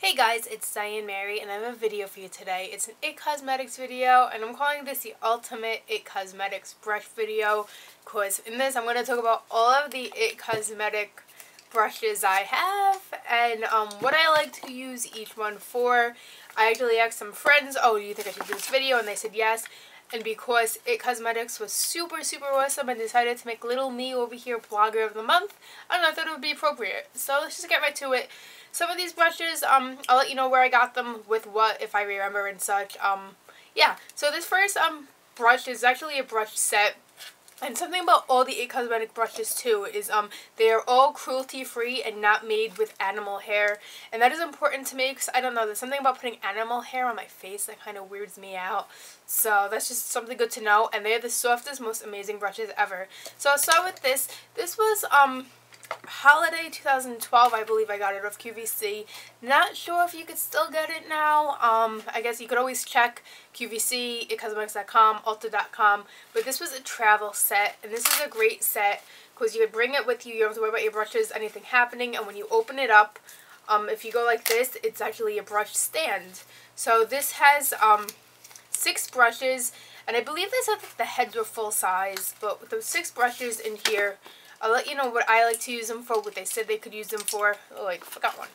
Hey guys, it's Diane Mary and I have a video for you today. It's an IT Cosmetics video and I'm calling this the Ultimate IT Cosmetics Brush video because in this I'm going to talk about all of the IT Cosmetic brushes I have and what I like to use each one for. I actually asked some friends, oh, do you think I should do this video? And they said yes. And because IT Cosmetics was super awesome and decided to make little me over here blogger of the month, I thought it would be appropriate. So let's just get right to it. Some of these brushes, I'll let you know where I got them with what, if I remember and such. Yeah, so this first brush is actually a brush set. And something about all the IT Cosmetic brushes too is they are all cruelty free and not made with animal hair. And that is important to me because I don't know, there's something about putting animal hair on my face that kind of weirds me out. So that's just something good to know. And they're the softest, most amazing brushes ever. So I'll start with this. This was holiday 2012, I believe I got it off QVC. Not sure if you could still get it now. I guess you could always check QVC, itcosmetics.com, ulta.com. But this was a travel set, and this is a great set because you could bring it with you. You don't have to worry about your brushes, anything happening. And when you open it up, if you go like this, it's actually a brush stand. So this has 6 brushes, and I believe they said that the heads were full size. But with those 6 brushes in here, I'll let you know what I like to use them for, what they said they could use them for. Oh, I forgot one.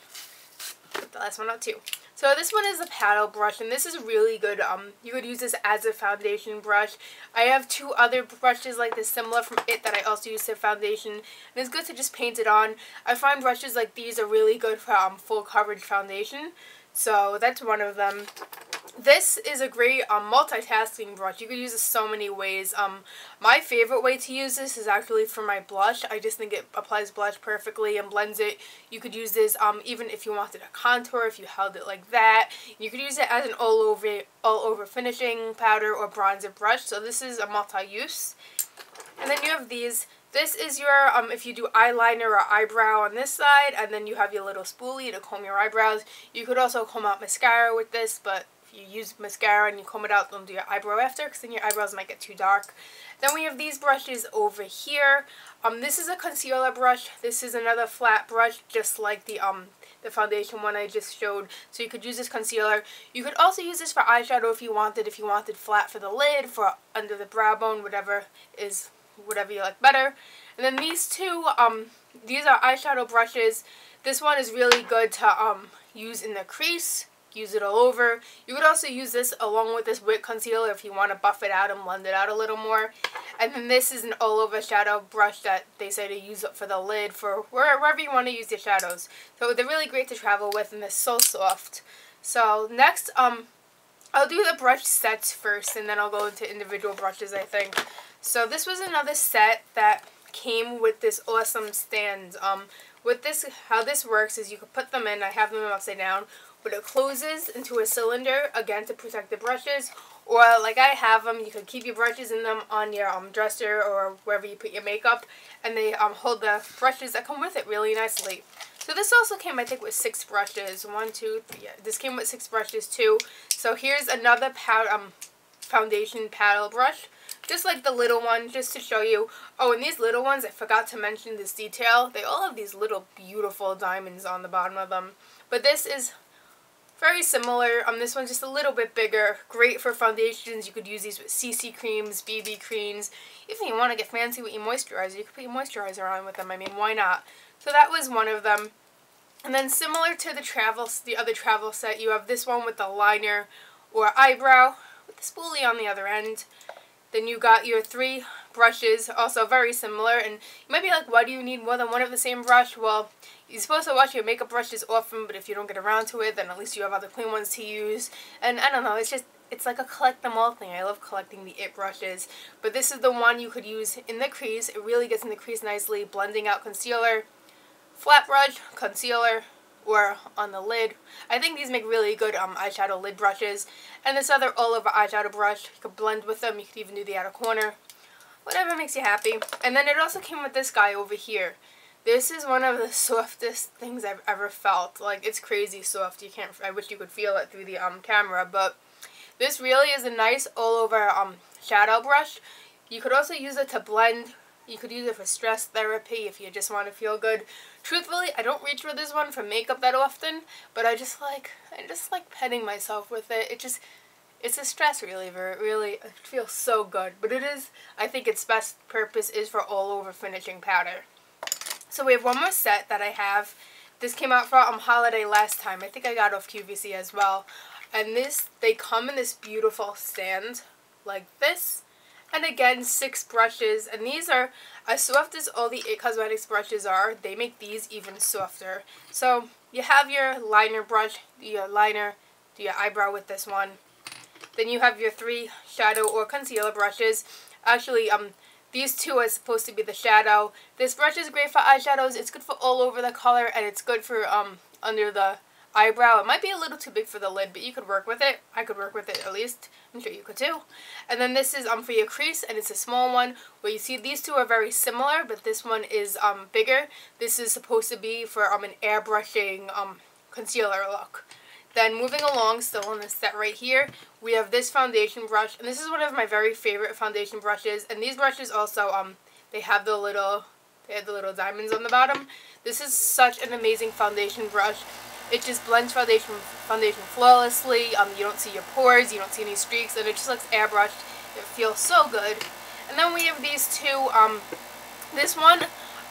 Put the last one out too. So this one is a paddle brush, and this is really good. You could use this as a foundation brush. I have 2 other brushes like this similar from IT that I also use for foundation, and it's good to just paint it on. I find brushes like these are really good for full coverage foundation, so that's one of them. This is a great multitasking brush. You could use this so many ways. My favorite way to use this is actually for my blush. I just think it applies blush perfectly and blends it. You could use this even if you wanted a contour, if you held it like that. You could use it as an all over finishing powder or bronzer brush. So this is a multi-use. And then you have these. This is your, if you do eyeliner or eyebrow on this side, and then you have your little spoolie to comb your eyebrows. You could also comb out mascara with this, but you use mascara and you comb it out, don't do your eyebrow after because then your eyebrows might get too dark. Then we have these brushes over here. This is a concealer brush. This is another flat brush just like the foundation one I just showed. So you could use this concealer. You could also use this for eyeshadow if you wanted flat for the lid, for under the brow bone, whatever you like better. And then these two, these are eyeshadow brushes. This one is really good to use in the crease. Use it all over. You could also use this along with this wet concealer if you want to buff it out and blend it out a little more. And then this is an all over shadow brush that they say to use for the lid, for wherever you want to use your shadows. So they're really great to travel with, and they're so soft. So next, I'll do the brush sets first, and then I'll go into individual brushes, I think. So this was another set that came with this awesome stand. With this, how this works is you can put them in. I have them upside down. But it closes into a cylinder, again, to protect the brushes. Or, like I have them, you can keep your brushes in them on your dresser or wherever you put your makeup. And they hold the brushes that come with it really nicely. So this also came, I think, with 6 brushes. 1, 2, 3, yeah. This came with 6 brushes, too. So here's another foundation paddle brush. Just like the little one, just to show you. Oh, and these little ones, I forgot to mention this detail. They all have these little beautiful diamonds on the bottom of them. But this is very similar. This one's just a little bit bigger. Great for foundations. You could use these with CC creams, BB creams. If you want to get fancy with your moisturizer, you could put your moisturizer on with them. I mean, why not? So that was one of them. And then similar to the other travel set, you have this one with the liner or eyebrow with the spoolie on the other end. Then you got your 3 brushes, also very similar. And you might be like, why do you need more than one of the same brush? Well, you're supposed to wash your makeup brushes often, but if you don't get around to it, then at least you have other clean ones to use. And I don't know, it's like a collect them all thing. I love collecting the IT brushes. But this is the one you could use in the crease. It really gets in the crease nicely, blending out concealer, flat brush, concealer, or on the lid. I think these make really good eyeshadow lid brushes. And this other all over eyeshadow brush, you could blend with them. You could even do the outer corner. Whatever makes you happy. And then it also came with this guy over here. This is one of the softest things I've ever felt. Like, it's crazy soft. I wish you could feel it through the camera, but this really is a nice all over shadow brush. You could also use it to blend You could use it for stress therapy if you just want to feel good. Truthfully, I don't reach for this one for makeup that often, but I just like petting myself with it. It's a stress reliever. It feels so good. But it is, I think its best purpose is for all over finishing powder. So we have one more set that I have. This came out for holiday last time. I think I got off QVC as well. And they come in this beautiful stand like this. And again, 6 brushes, and these are as soft as all the IT Cosmetics brushes are. They make these even softer. So you have your liner brush, do your liner, do your eyebrow with this one. Then you have your 3 shadow or concealer brushes. Actually, these 2 are supposed to be the shadow. This brush is great for eyeshadows. It's good for all over the color, and it's good for under the eyebrow. It might be a little too big for the lid, but you could work with it. I could work with it at least. I'm sure you could too. And then this is for your crease, and it's a small one where you see these 2 are very similar, but this one is bigger. This is supposed to be for an airbrushing concealer look. Then moving along, still on this set right here, we have this foundation brush, and this is one of my very favorite foundation brushes. And these brushes also they have the little diamonds on the bottom. This is such an amazing foundation brush. It just blends foundation flawlessly. You don't see your pores, you don't see any streaks, and it just looks airbrushed. It feels so good. And then we have these 2. This one,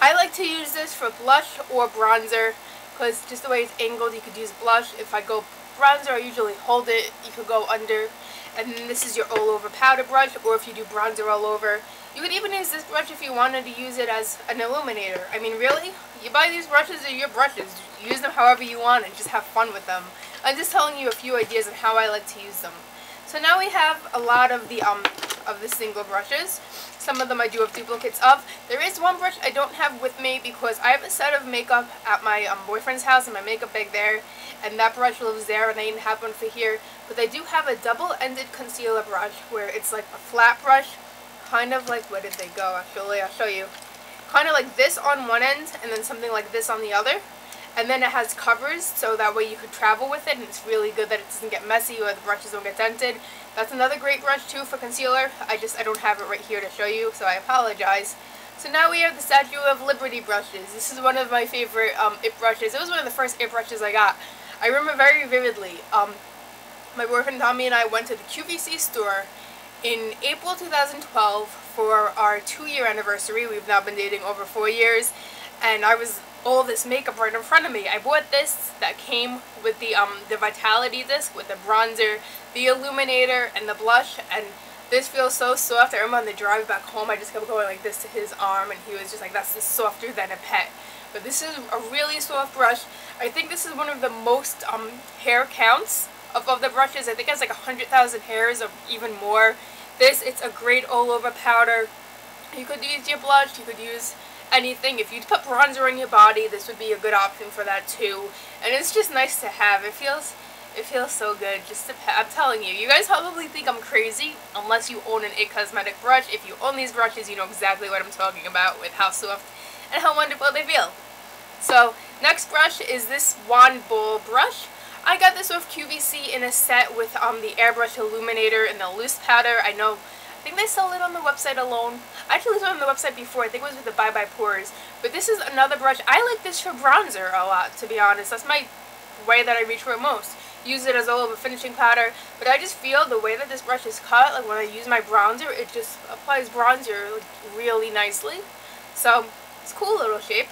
I like to use this for blush or bronzer, because just the way it's angled, you could use blush. If I go bronzer, I usually hold it. You could go under. And then this is your all over powder brush, or if you do bronzer all over. You could even use this brush if you wanted to use it as an illuminator. I mean, really? You buy these brushes, they're your brushes. Use them however you want and just have fun with them. I'm just telling you a few ideas on how I like to use them. So now we have a lot of the single brushes. Some of them I do have duplicates of. There is one brush I don't have with me because I have a set of makeup at my boyfriend's house and my makeup bag there, and that brush lives there, and I didn't have one for here. But I do have a double-ended concealer brush where it's like a flat brush, kind of like, where did they go actually? I'll show you. Kind of like this on one end and then something like this on the other. And then it has covers, so that way you could travel with it, and it's really good that it doesn't get messy or the brushes don't get dented. That's another great brush too for concealer. I don't have it right here to show you, so I apologize. So now we have the Statue of Liberty brushes. This is one of my favorite IT brushes. It was one of the first IT brushes I got. I remember very vividly. My boyfriend Tommy and I went to the QVC store in April 2012 for our 2-year anniversary. We've now been dating over 4 years, and I was all this makeup right in front of me. I bought this that came with the Vitality disc with the bronzer, the illuminator, and the blush, and this feels so soft. I remember on the drive back home, I just kept going like this to his arm, and he was just like, that's just softer than a pet. But this is a really soft brush. I think this is one of the most hair counts of the brushes. I think it's like 100,000 hairs or even more. It's a great all-over powder. You could use your blush, you could use anything. If you put bronzer on your body, this would be a good option for that too. And it's just nice to have. It feels so good just to I'm telling you. You guys probably think I'm crazy unless you own an IT Cosmetic brush. If you own these brushes, you know exactly what I'm talking about with how soft and how wonderful they feel. So, next brush is this Wand Ball brush. I got this off QVC in a set with the airbrush illuminator and the loose powder. I think they sell it on the website alone. I actually saw it on the website before. I think it was with the Bye Bye Pores. But this is another brush. I like this for bronzer a lot, to be honest. That's my way that I reach for it most. Use it as all over finishing powder. But I just feel the way that this brush is cut, like when I use my bronzer, it just applies bronzer like, really nicely. So, it's a cool little shape.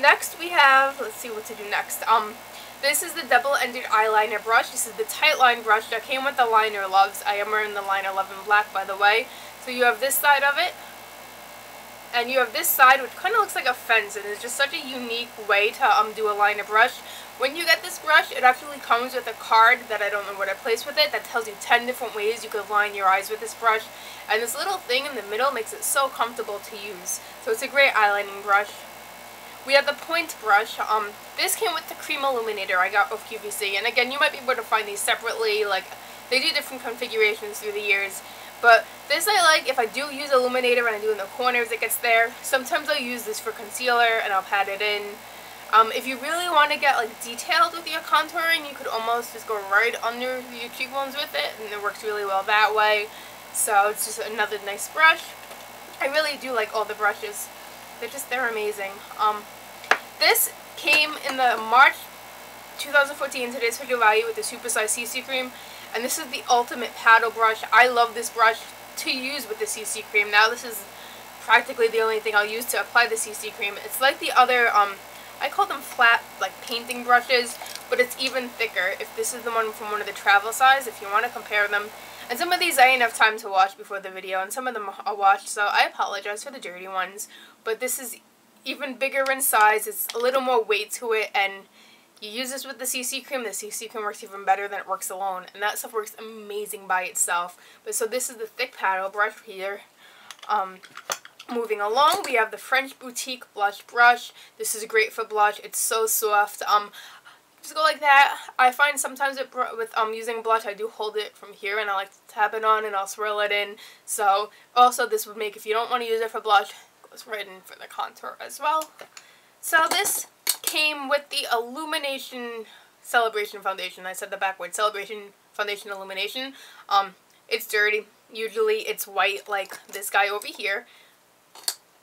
Next we have, let's see what to do next. This is the double-ended eyeliner brush. This is the tight line brush that came with the Liner Loves. I am wearing the Liner Love in black, by the way. So you have this side of it, and you have this side, which kind of looks like a fence, and it's just such a unique way to do a liner brush. When you get this brush, it actually comes with a card that I don't know what I placed with it that tells you 10 different ways you could line your eyes with this brush. And this little thing in the middle makes it so comfortable to use. So it's a great eyelining brush. We have the point brush. This came with the cream illuminator I got off QVC, and again, you might be able to find these separately. Like, they do different configurations through the years. But this I like if I do use illuminator and I do in the corners it gets there. Sometimes I'll use this for concealer and I'll pat it in. If you really want to get like detailed with your contouring, you could almost just go right under your cheekbones with it, and it works really well that way. So it's just another nice brush. I really do like all the brushes. They're amazing. This came in the March 2014 Today's Special Value with the Supersize CC Cream, and this is the ultimate paddle brush. I love this brush to use with the CC Cream. Now this is practically the only thing I'll use to apply the CC Cream. It's like the other, I call them flat, like painting brushes, but it's even thicker. If this is the one from one of the travel size, if you want to compare them. And some of these I didn't have time to wash before the video, and some of them are washed, so I apologize for the dirty ones. But this is even bigger in size. It's a little more weight to it, and you use this with the CC Cream. The CC Cream works even better than it works alone, and that stuff works amazing by itself. But so this is the thick paddle brush here. Moving along, we have the French Boutique Blush Brush. This is great for blush. It's so soft. Just go like that. I find sometimes with using blush, I do hold it from here, and I like to tap it on, and I'll swirl it in. So also this would make, if you don't want to use it for blush, it goes right in for the contour as well. So this came with the Illumination Celebration Foundation. I said the backwards. Celebration Foundation Illumination. It's dirty. Usually it's white like this guy over here.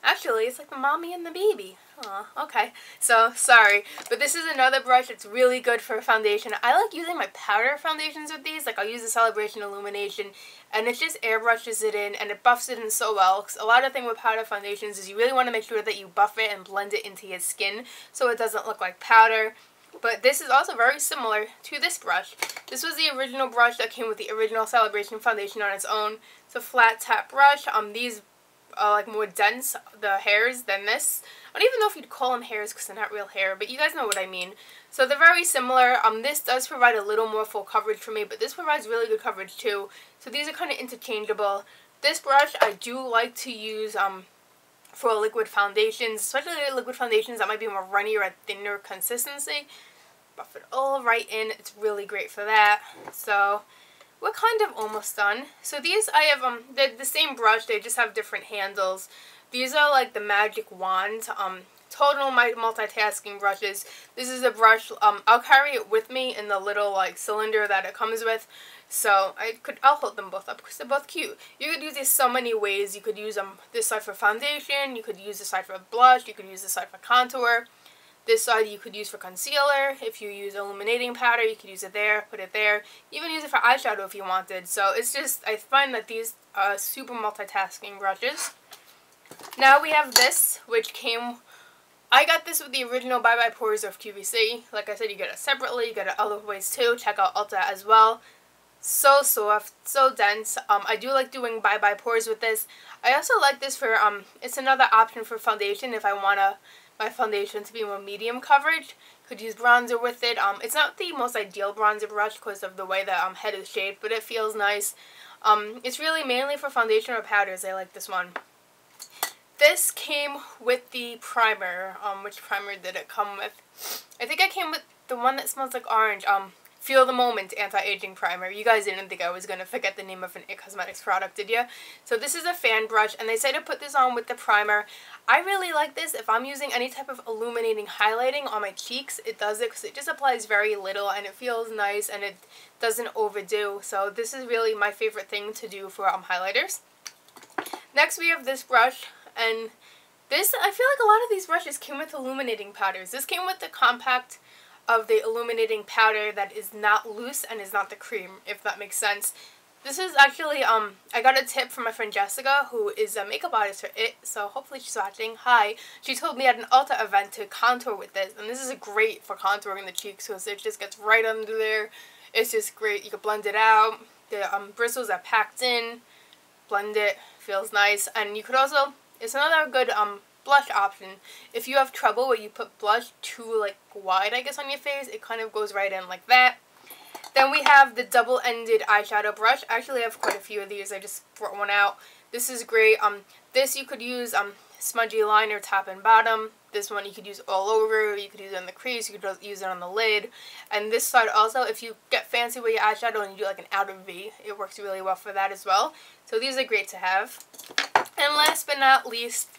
Actually, it's like the mommy and the baby. Aw, okay. So, sorry. But this is another brush that's really good for foundation. I like using my powder foundations with these. Like, I'll use the Celebration Illumination, and it just airbrushes it in, and it buffs it in so well. Because a lot of the thing with powder foundations is you really want to make sure that you buff it and blend it into your skin so it doesn't look like powder. But this is also very similar to this brush. This was the original brush that came with the original Celebration Foundation on its own. It's a flat tap brush. These like more dense, the hairs, than this. I don't even know if you'd call them hairs because they're not real hair, but you guys know what I mean. So they're very similar. This does provide a little more full coverage for me, but this provides really good coverage too. So these are kind of interchangeable. This brush I do like to use for liquid foundations, especially liquid foundations that might be more runny or a thinner consistency. Buff it all right in. It's really great for that. So we're kind of almost done. So these I have, they're the same brush, they just have different handles. These are like the Magic Wand, total multitasking brushes. This is a brush, I'll carry it with me in the little like cylinder that it comes with. So I'll hold them both up because they're both cute. You could use this so many ways. You could use this side for foundation, you could use this side for blush, you could use this side for contour. This side you could use for concealer. If you use illuminating powder, you could use it there, put it there. Even use it for eyeshadow if you wanted. So it's just, I find that these are super multitasking brushes. Now we have this, which came, I got this with the original Bye Bye Pores of QVC. Like I said, you get it separately, you get it other ways too. Check out Ulta as well. So soft, so dense. I do like doing Bye Bye Pores with this. I also like this for, it's another option for foundation if I want my foundation to be more medium coverage. Could use bronzer with it. It's not the most ideal bronzer brush because of the way the head is shaped, but it feels nice. It's really mainly for foundation or powders. I like this one. This came with the primer. Which primer did it come with? I think I came with the one that smells like orange. Feel the Moment Anti-Aging Primer. You guys didn't think I was going to forget the name of an IT Cosmetics product, did you? So this is a fan brush, and they say to put this on with the primer. I really like this. If I'm using any type of illuminating highlighting on my cheeks, it does it because it just applies very little, and it feels nice, and it doesn't overdo. So this is really my favorite thing to do for highlighters. Next we have this brush, and this, I feel like a lot of these brushes came with illuminating powders. This came with the compact of the illuminating powder that is not loose and is not the cream, if that makes sense. This is actually, I got a tip from my friend Jessica, who is a makeup artist for IT, so hopefully she's watching. Hi. She told me at an Ulta event to contour with this, and this is great for contouring the cheeks because it just gets right under there. It's just great. You can blend it out. The bristles are packed in. Blend it. Feels nice. And you could also, it's another good blush option. If you have trouble where you put blush too like wide, I guess, on your face, it kind of goes right in like that. Then we have the double-ended eyeshadow brush. I actually have quite a few of these. I just brought one out. This is great. This you could use smudgy liner top and bottom. This one you could use all over. You could use it on the crease. You could use it on the lid. And this side also, if you get fancy with your eyeshadow and you do like an outer V, it works really well for that as well. So these are great to have. And last but not least,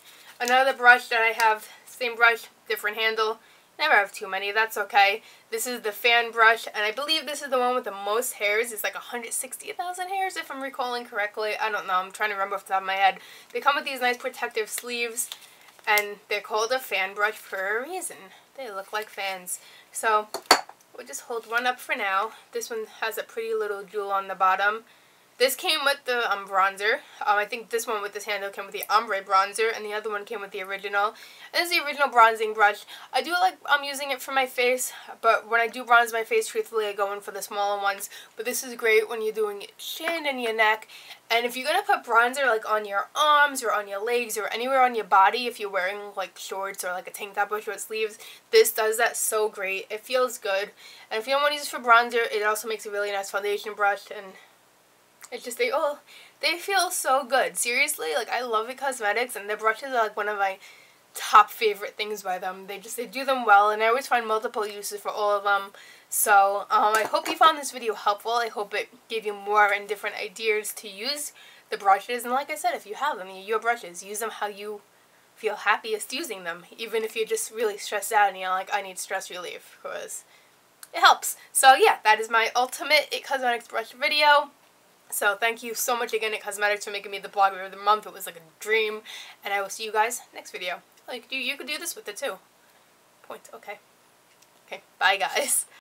another brush that I have, same brush, different handle. Never have too many, that's okay. This is the fan brush, and I believe this is the one with the most hairs. It's like 160,000 hairs, if I'm recalling correctly. I don't know, I'm trying to remember off the top of my head. They come with these nice protective sleeves, and they're called a fan brush for a reason. They look like fans. So, we'll just hold one up for now. This one has a pretty little jewel on the bottom. This came with the bronzer. I think this one with this handle came with the ombre bronzer, and the other one came with the original. And this is the original bronzing brush. I do like using it for my face, but when I do bronze my face, truthfully, I go in for the smaller ones. But this is great when you're doing your chin and your neck. And if you're going to put bronzer like on your arms or on your legs or anywhere on your body, if you're wearing like shorts or like a tank top with short sleeves, this does that so great. It feels good. And if you don't want to use it for bronzer, it also makes a really nice foundation brush, and it's just, they feel so good. Seriously, like, I love IT Cosmetics, and their brushes are like one of my top favorite things by them. They do them well, and I always find multiple uses for all of them. So, I hope you found this video helpful. I hope it gave you more and different ideas to use the brushes. And like I said, if you have them, your brushes, use them how you feel happiest using them. Even if you're just really stressed out and you're like, I need stress relief, because it helps. So yeah, that is my ultimate IT Cosmetics brush video. So thank you so much again, IT Cosmetics, for making me the blogger of the month. It was like a dream. And I will see you guys next video. Like, you could do this with it too. Point. Okay. Okay. Bye, guys.